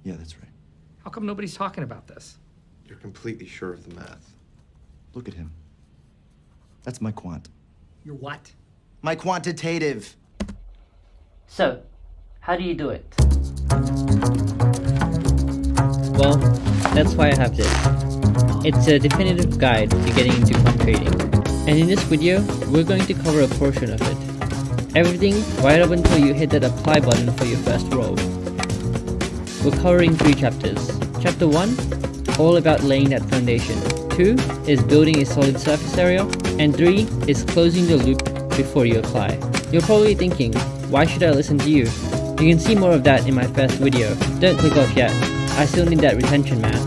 Yeah, that's right. How come nobody's talking about this? You're completely sure of the math. Look at him. That's my quant. Your what? My quantitative. So, how do you do it? Well, that's why I have this. It's a definitive guide to getting into quant trading. And in this video, we're going to cover a portion of it. Everything right up until you hit that apply button for your first roll. We're covering 3 chapters. Chapter 1, all about laying that foundation. 2 is building a solid surface area. And 3 is closing the loop before you apply. You're probably thinking, why should I listen to you? You can see more of that in my first video. Don't click off yet. I still need that retention, man.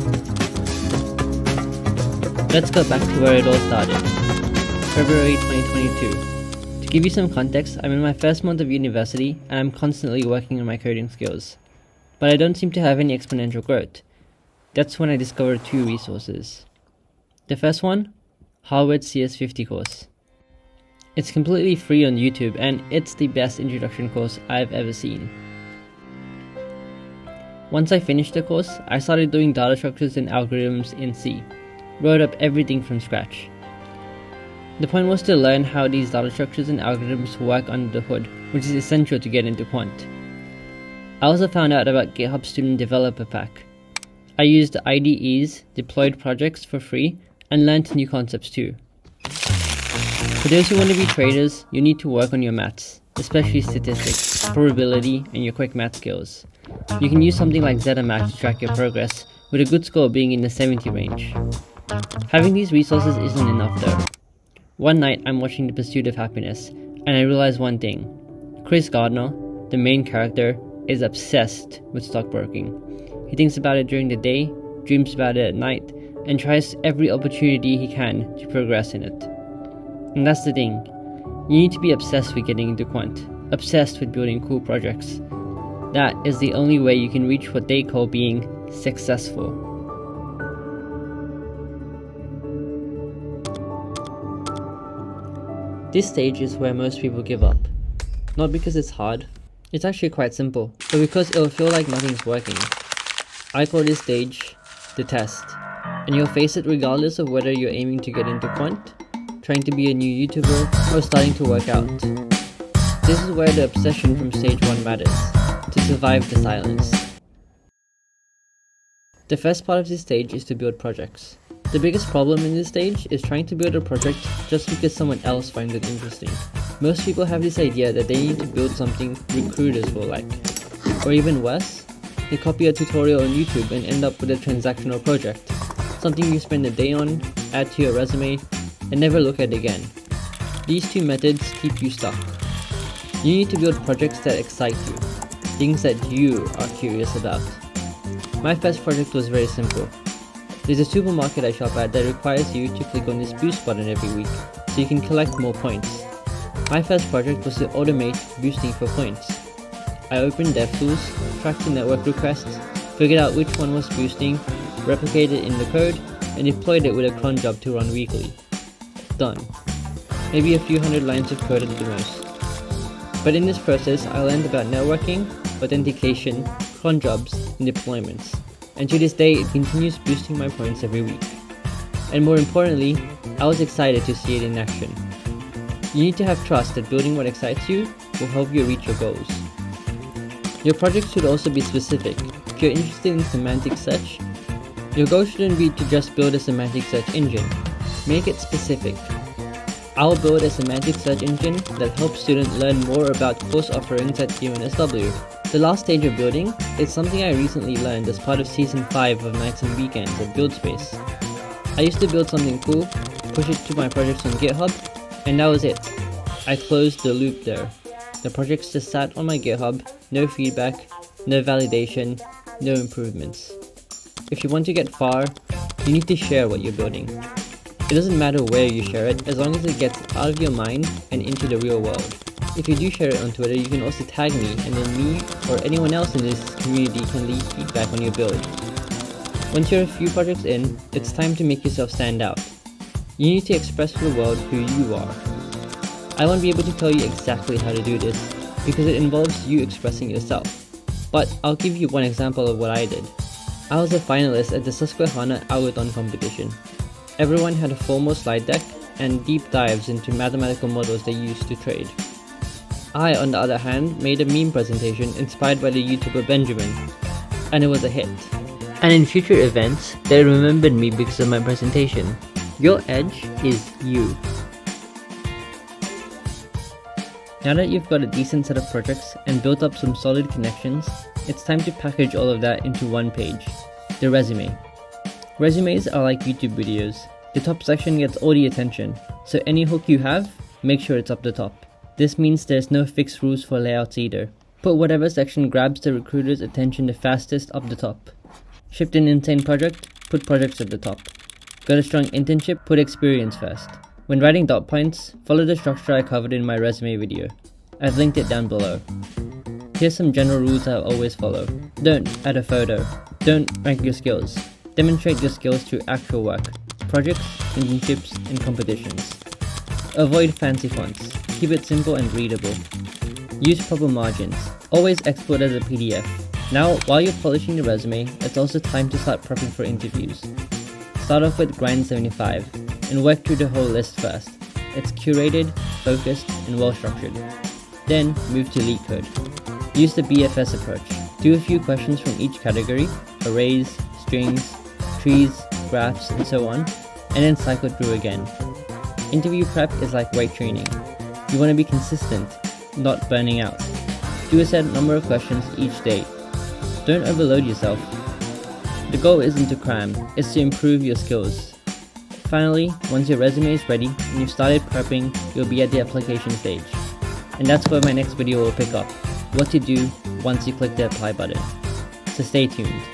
Let's go back to where it all started. February 2022. To give you some context, I'm in my first month of university and I'm constantly working on my coding skills. But I don't seem to have any exponential growth. That's when I discovered 2 resources. The first one, Harvard's CS50 course. It's completely free on YouTube and it's the best introduction course I've ever seen. Once I finished the course, I started doing data structures and algorithms in C. Wrote up everything from scratch. The point was to learn how these data structures and algorithms work under the hood, which is essential to get into quant. I also found out about GitHub Student Developer Pack. I used IDEs, deployed projects for free, and learned new concepts too. For those who want to be traders, you need to work on your maths, especially statistics, probability, and your quick math skills. You can use something like ZMax to track your progress, with a good score being in the 70 range. Having these resources isn't enough though. One night I'm watching The Pursuit of Happiness, and I realized one thing. Chris Gardner, the main character, is obsessed with stockbroking. He thinks about it during the day, dreams about it at night, and tries every opportunity he can to progress in it. And that's the thing. You need to be obsessed with getting into quant, obsessed with building cool projects. That is the only way you can reach what they call being successful. This stage is where most people give up. Not because it's hard, it's actually quite simple, but because it'll feel like nothing's working. I call this stage the test, and you'll face it regardless of whether you're aiming to get into quant, trying to be a new YouTuber, or starting to work out. This is where the obsession from stage 1 matters, to survive the silence. The first part of this stage is to build projects. The biggest problem in this stage is trying to build a project just because someone else finds it interesting. Most people have this idea that they need to build something recruiters will like. Or even worse, they copy a tutorial on YouTube and end up with a transactional project. Something you spend a day on, add to your resume, and never look at again. These 2 methods keep you stuck. You need to build projects that excite you, things that you are curious about. My first project was very simple. There's a supermarket I shop at that requires you to click on this boost button every week, so you can collect more points. My first project was to automate boosting for points. I opened DevTools, tracked the network requests, figured out which one was boosting, replicated it in the code, and deployed it with a cron job to run weekly. Done. Maybe a few hundred lines of code at the most. But in this process, I learned about networking, authentication, cron jobs, and deployments. And to this day, it continues boosting my points every week. And more importantly, I was excited to see it in action. You need to have trust that building what excites you will help you reach your goals. Your project should also be specific. If you're interested in semantic search, your goal shouldn't be to just build a semantic search engine. Make it specific. I'll build a semantic search engine that helps students learn more about course offerings at UNSW. The last stage of building is something I recently learned as part of Season 5 of Nights and Weekends at BuildSpace. I used to build something cool, push it to my projects on GitHub, and that was it. I closed the loop there. The projects just sat on my GitHub, no feedback, no validation, no improvements. If you want to get far, you need to share what you're building. It doesn't matter where you share it, as long as it gets out of your mind and into the real world. If you do share it on Twitter, you can also tag me, and then me or anyone else in this community can leave feedback on your build. Once you're a few projects in, it's time to make yourself stand out. You need to express to the world who you are. I won't be able to tell you exactly how to do this, because it involves you expressing yourself. but I'll give you one example of what I did. I was a finalist at the Susquehanna Algothon competition. Everyone had a formal slide deck and deep dives into mathematical models they used to trade. I, on the other hand, made a meme presentation inspired by the YouTuber Benjamin, and it was a hit. And in future events, they remembered me because of my presentation. Your edge is you. Now that you've got a decent set of projects and built up some solid connections, it's time to package all of that into one page, the resume. Resumes are like YouTube videos. The top section gets all the attention, so any hook you have, make sure it's up the top. This means there's no fixed rules for layouts either. Put whatever section grabs the recruiter's attention the fastest up the top. Shipped an insane project? Put projects at the top. Got a strong internship? Put experience first. When writing dot points, follow the structure I covered in my resume video. I've linked it down below. Here's some general rules I'll always follow. Don't add a photo. Don't rank your skills. Demonstrate your skills through actual work, projects, internships, and competitions. Avoid fancy fonts. Keep it simple and readable. Use proper margins. Always export as a PDF. Now, while you're polishing the resume, it's also time to start prepping for interviews. Start off with Grind 75 and work through the whole list first. It's curated, focused, and well structured. Then move to LeetCode. Use the BFS approach. Do a few questions from each category, arrays, strings, trees, graphs, and so on, and then cycle through again. Interview prep is like weight training. You want to be consistent, not burning out. Do a set number of questions each day. Don't overload yourself. The goal isn't to cram, it's to improve your skills. Finally, once your resume is ready and you've started prepping, you'll be at the application stage. And that's where my next video will pick up, what to do once you click the apply button. So stay tuned.